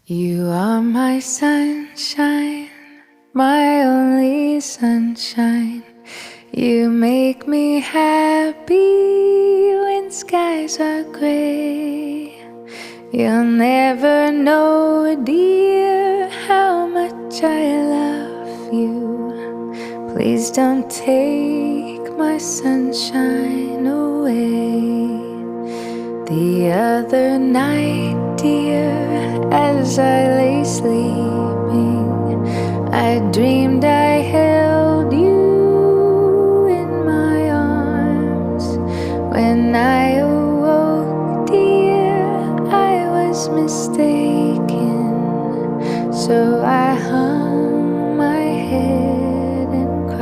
You are my sunshine, my only sunshine. You make me happy when skies are gray. You'll never know, dear, how much I love you. Please don't take my sunshine away. The other night, dear, as I lay sleeping, I dreamed I had